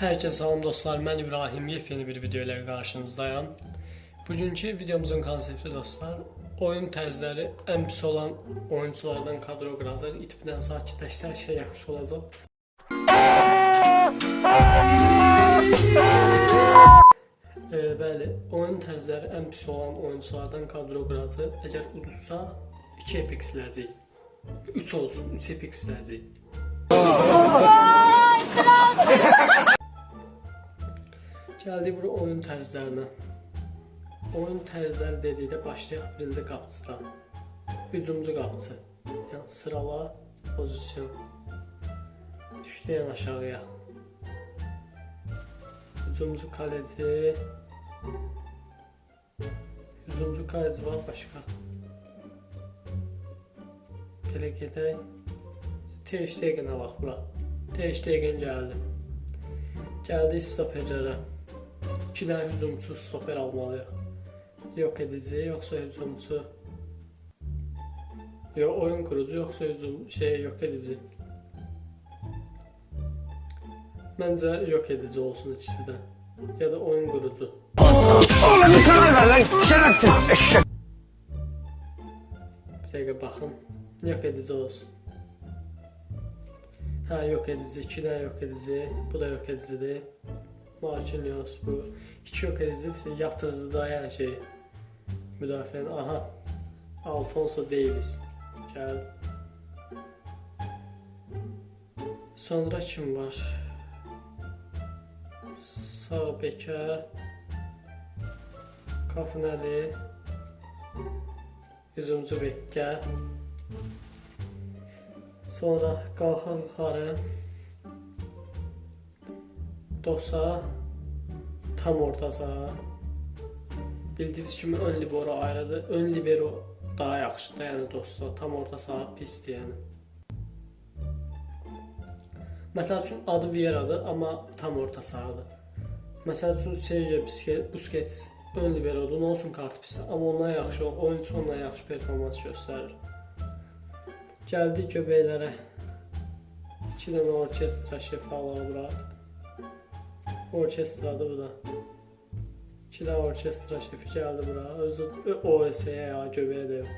Herkese salam dostlar, ben İbrahim, yepyeni bir video ile karşınızdayım. Bugünkü videomuzun konsepti dostlar, oyun tərzləri en pis olan oyunculardan kadro qıracaq, itibdən sakitləşsə şey yaxşı olacaq. Bəli, oyun tərzləri en pis olan oyunculardan kadro qıracaq. Əgər uduzsaq 2 epic siləcəyik. 3 olsun, 3 epic siləcəyik. Gəldik bura oyun tərzlərinə. Oyun tərzləri dedikdə başlayaq birinci qapıcıdan. Hücumcu qapıcı. Yəni sırala, pozisyon. Düşdəyən aşağıya. Hücumcu kaleci. Hücumcu kaleci var başqa. Belə gedək. Ter Stegen alaq bura. Ter Stegen gəldi. Gəldik stoperlərə. 2 dənə hücumçu stoper almalıyıq. Yok edici, yoxsa hücumçu. Oyun kurucu, yoxsa yok edici. Məncə yok edici olsun ikisi də. Ya da oyun kurucu. Oğlum bir karar ver lan, şerefsiz eşek. Bir dəqiqə baxın. Yok edici olsun. Ha, yok edici, 2 dənə yok edici. Bu da yok edicidir. Marquinhos bu. Hiç yok edici, yatırıcı da yani şey. Müdafiənin, aha. Alfonso Davies. Gəl. Sonra kim var? Sağ bekə. Kafunəli. Hücumcu bekə. Sonra qalxaq yuxarı. Dosa. Tam orta saha. Bildiyiniz kimi ön libero ayrıdır. Ön libero daha yaxşıdır, yəni dostlar. Tam orta saha pisdir, yəni. Məsəl üçün adı Vieira'dır, amma tam orta sahadır. Məsəl üçün Sergio Busquets ön liberodur, nə olsun kartı pisdir. Amma ondan yaxşı, oyuncu ondan yaxşı performans göstərir. Gəldik göbəklərə. 2 dənə orkestra şefi alaq bura. Orkestradır bu da. 2 dənə orkestra şefi gəldi bura. Özü OS'ye ya, göbəyə də yox.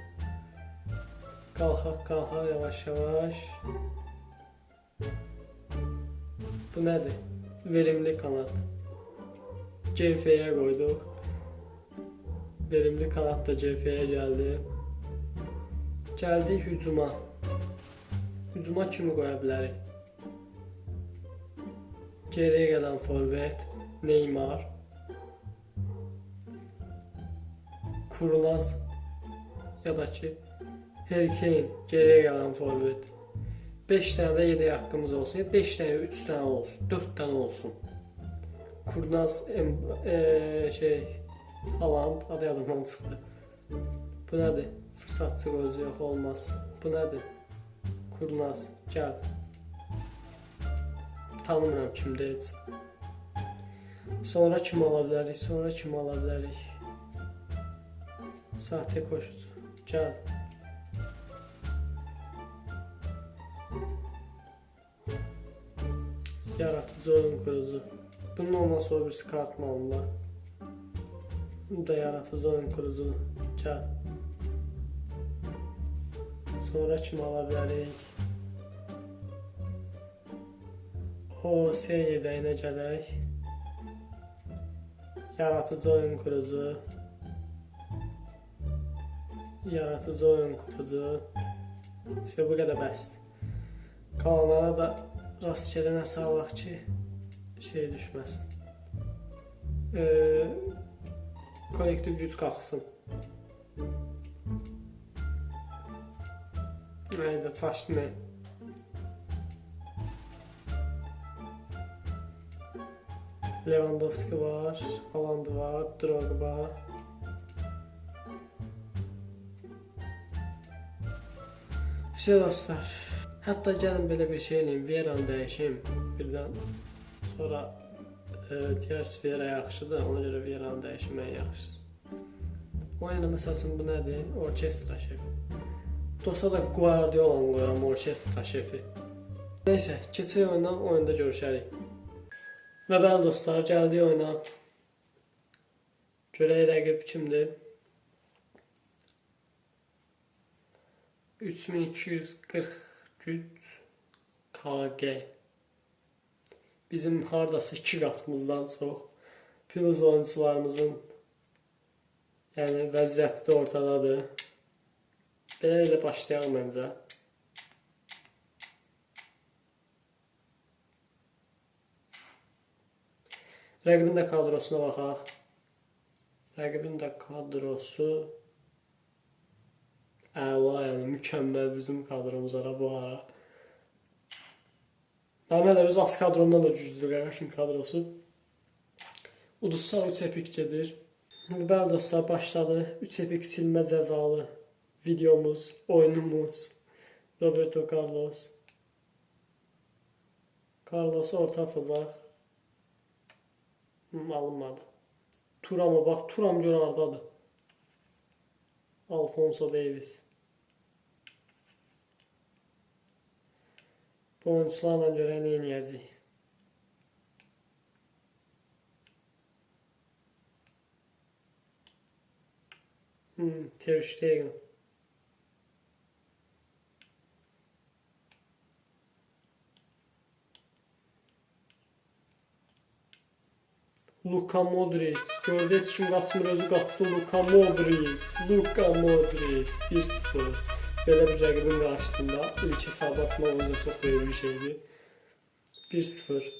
Qalxaq yavaş yavaş. Bu nədir? Verimli kanat. CF'ye qoyduq. Verimli kanat da CF'ye gəldi. Gəldik hücuma. Hücuma kimi qoya bilərik? Geriyə gələn forvet Neymar. Kurnaz ya da ki Harry Kane geriyə gələn forvet. 5 dənə də yedək haqqımız olsun. Ya 5 dənə, 3 dənə olsun, 4 dənə olsun. Kurnaz Haaland adı yadımdan çıxdı. Bu nədir? Fırsatçı golcü yox olmaz. Bu nədir? Kurnaz gəl. Tanımıram kimdə heç. Sonra kim ala bilərik? Sahte koşucu. Gəl. Yaratıcı oyun kurucu. Bunun ondan sonra birisi kartını alırlar. Bu da yaratıcı oyun kurucu. Gəl. Sonra kim ala bilərik? O yedəyinə gələk. Yaratıcı oyun kurucu. İşte bu qədər bəsdir. Qalanlara da rastgele nəsə alaq ki şey düşməsin. Kollektiv güc qalxsın. Nəydə çaşdı nə? Lewandowski var, Haaland var, Drogba. Dostlar, hətta gəlin belə bir şey eləyim, Vieira'nı dəyişim birdən, sonra digər Vieira yaxşıdır, ona görə Vieira'nı dəyişim ən yaxşısı. Oyuna məsəl üçün bu nədir? Orkestra şefi. Dosa da Guardiola'nı qoyuram orkestra şefi. Neyse, keçək oyundan, oyunda görüşərik. Və bəli dostlar, gəldik oyuna. Görək rəqib kimdir? 3240 güc KG. Bizim hardasa 2 qatımızdan çox. Plus oyuncularımızın yəni vəziyyəti də ortadadır. Belə elə başlayalım məncə. Rəqibin də kadrosuna baxaq. Rəqibin də kadrosu əla, yəni mükəmməl bizim kadromuzlara bu ara. Mənim də öz az kadrondan da güclüdür Qəşin kadrosu. Uduzsa 3 epik gedir. Bəli dostlar, başladı. 3 epik silmə cəzalı videomuz, oyunumuz. Roberto Carlos. Carlos'u orta açacaq. Alınmadı. Turam'a bak. Turam gör hardadır. Alfonso Davies. Bu oyuncularla görə nə edəcəyik? Ter Stegen. Luka Modric. Gördü heç kim qaçmır, özü qaçdı. Luka Modric. Luka Modric. 1-0. Belə bir rəqibin qarşısında ilk hesabı açmaq özü çox böyük bir şeydir. 1-0.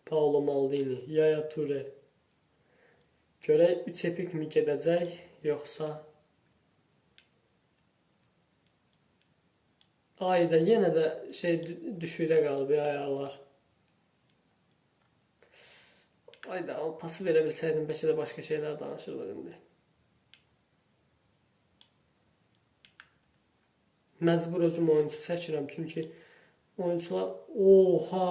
Paulo Maldini. Yaya Toure. Görək 3 epik mi gedəcək, yoxsa... Ayda yenə də şey düşükdə qalıb ayarlar. Ayda pası verə bilsəydim, bəlkə də başqa şeylər danışırlar indi. Məcbur özüm oyuncu çəkirəm, çünki oyuncular... Oha!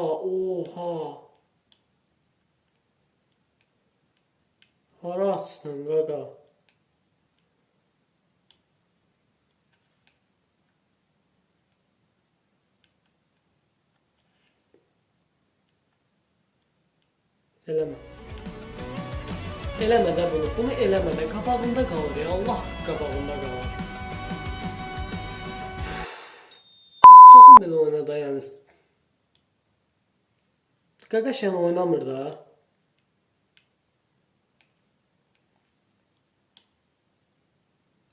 Hara açdın, qaqa? Eləmə. Eləmə də bunu. Bunu eləmə də. Qabağında qalır ya. Allah qabağında qalır. Çoxum belə oynadı yəni. Qaqaşən oynamır da.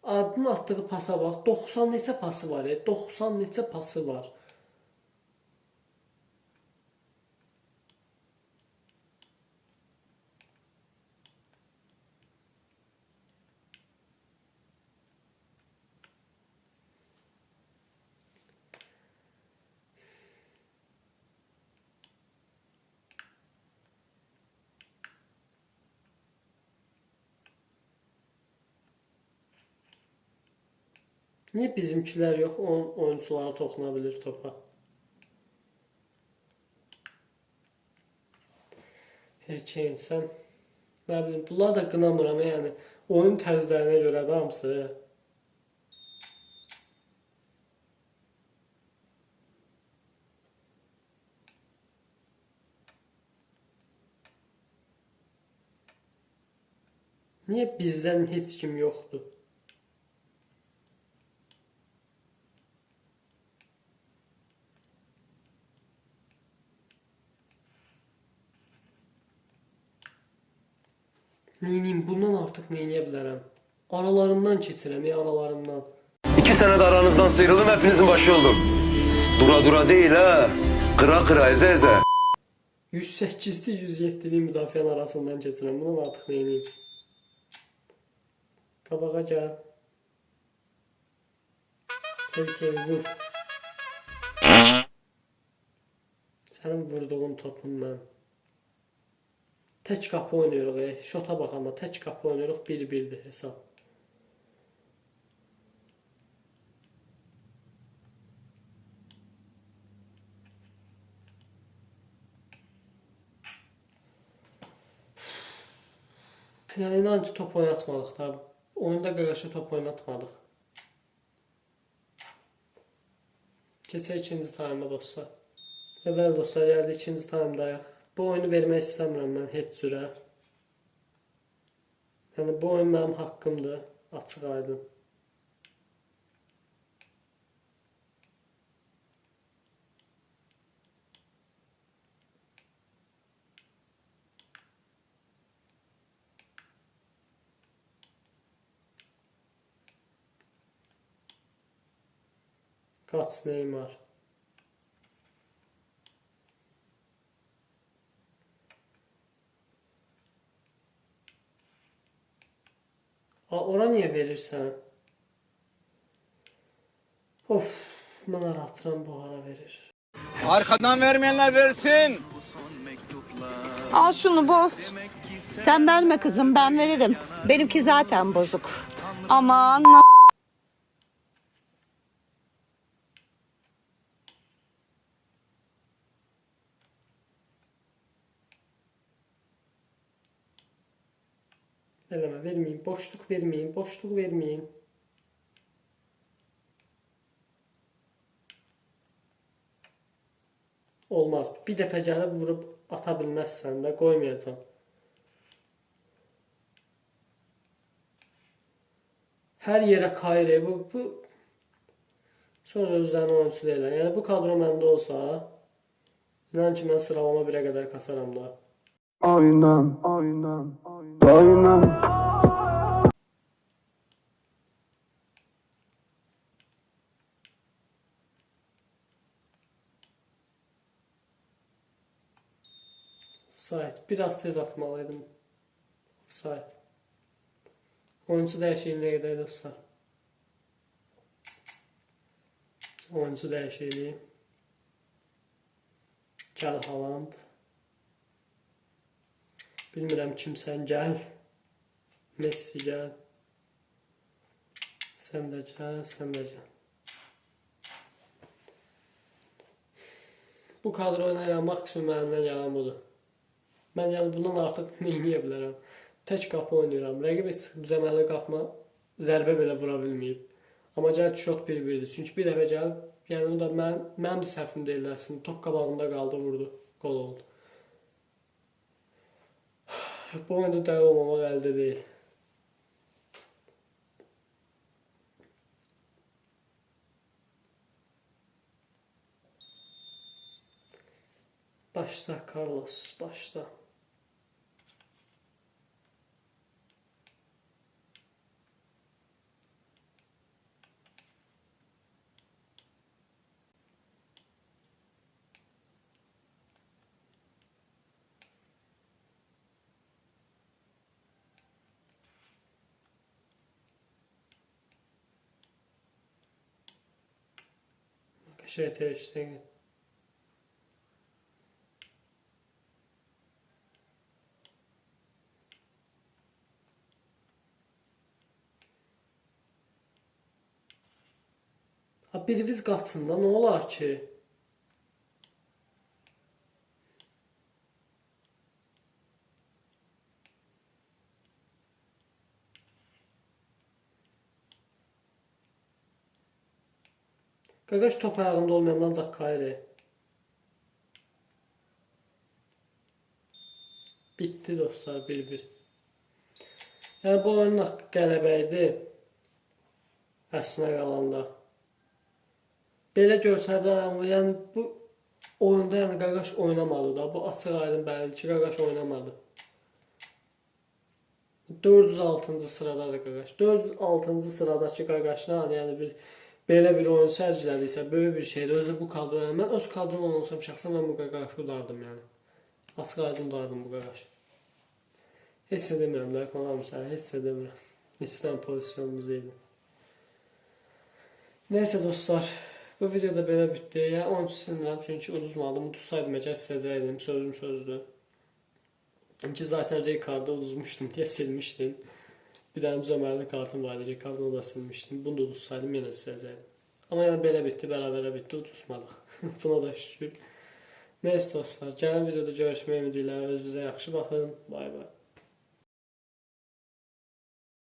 Adın atdığı pasa bax. 90 neçə pası var ya. 90 neçə pası var. Niyə bizimkilər yox, oyuncuları toxuna bilir topa? Herkeyn, sən nə bilim, bunlar da qınamıram yəni. Oyun tərzlərinə görə də hamısı. Niyə bizdən heç kim yoxdur? Neyniyim, bundan artıq neyniyə bilərəm? Aralarından keçirəm, aralarından. 2 senede aranızdan sıyrıldım, hepinizin başı oldum. Dura dura değil ha. Kıra kıra, eze eze. 108'li 107'li müdafiənin arasından keçirəm. Bundan artıq neyniyim? Qabağa gəl. Herkeyn, vur. Sənin vurduğun topun mən. Tək qapı oynayırıq, şota bax amma tək qapı oynayırıq, 1-1'dir hesab. Yəni inan ki top oynatmadıq da. Oyunda qaqaşa top oynatmadıq. Keçək ikinci tayma dostlar. Və bəli dostlar, gəldi ikinci taymdayıq. Bu oyunu vermək istəmirəm mən heç cürə. Yəni bu oyun mənim haqqımdır, açıq aydın. Kaç Neymar. Ora niye verirsən? Of, mən aratıram bu ara verir. Arkadan vermeyenler versin. Al şunu boz. Sen verme kızım, ben veririm. Benimki zaten bozuk. Aman Eləmə, verməyin, boşluq verməyin, boşluq verməyin. Olmaz. Bir dəfə gəlib vurub ata bilməzsən də, qoymayacağam. Hər yerə Kayre, bu sonra özlərini oyunçu deyirlər. Yəni bu kadro məndə olsa, inan ki mən sıralama 1-ə qədər kasaram da. Aynen, aynen, aynen. Offside. Biraz tez atmalıydım. Offside. Oyuncu dəyişikliğine gedək dostlar. Oyuncu dəyişikliyi. Gəl Haaland. Bilmirəm kimsən gəl. Messi gəl. Sən də gəl, sən də gəl. Bu kadroyla yanmaq üçün məndən gələn budur. Mən yəni bundan artıq nə edə bilərəm? Tək qapı oynayıram. Rəqib heç düzəməli qapıma zərbə belə vura bilməyib. Amma gəl şot 1-1-dir. Çünki bir dəfə gəlib, yəni o da mənim də səhvim deyil əslində. Top qabağında qaldı, vurdu. Gol oldu. Bu oyunda dəli olmamaq əldə deyil. Başla Carlos, başla. Şey işte. Ha biriniz qaçsın da, nə olar ki? Qaqaş top ayağında olmayan ancaq Kayre. Bitti dostlar, 1-1. Yəni bu oyunun haqqı qələbə idi. Əslinə qalanda. Belə görsələr, amma yəni bu oyunda yəni Qaqaş oynamadı da. Bu açıq aydın bəllidir ki, Qaqaş oynamadı. 406-cı sıradadır Qaqaş. 406-cı sıradakı Qaqaşla yəni belə bir oyun sərgilədirsə, böyük bir şeydir. Özü bu kadroya, mən öz kadrom olsam şəxsən mən bu Qaqaşı udardım yəni. Açıq aydın udardım bu Qaqaşı. Heç nə demirəm də, konam sənə, heç nə demirəm. İstəyən pozisyonumuz idi. Neyse dostlar, bu videoda belə bitdi. Yəni oyuncu silmirəm çünki uduzmadım. Udursaydım əgər siləcəkdim, sözüm sözdür. Çünki zaten Ricardo uduzmuşdum deyə silmişdim. Bir dənə düzəməli kartım vardı, Ricardo'nu da silmişdim. Bunu da udursaydım yenə siləcəkdim. Amma yəni belə bitdi, bərabərə bitdi, uduzmadıq. Buna da şükür. Neyse dostlar, gələn videoda görüşmək ümidi ilə özünüzə yaxşı baxın. Bay bay.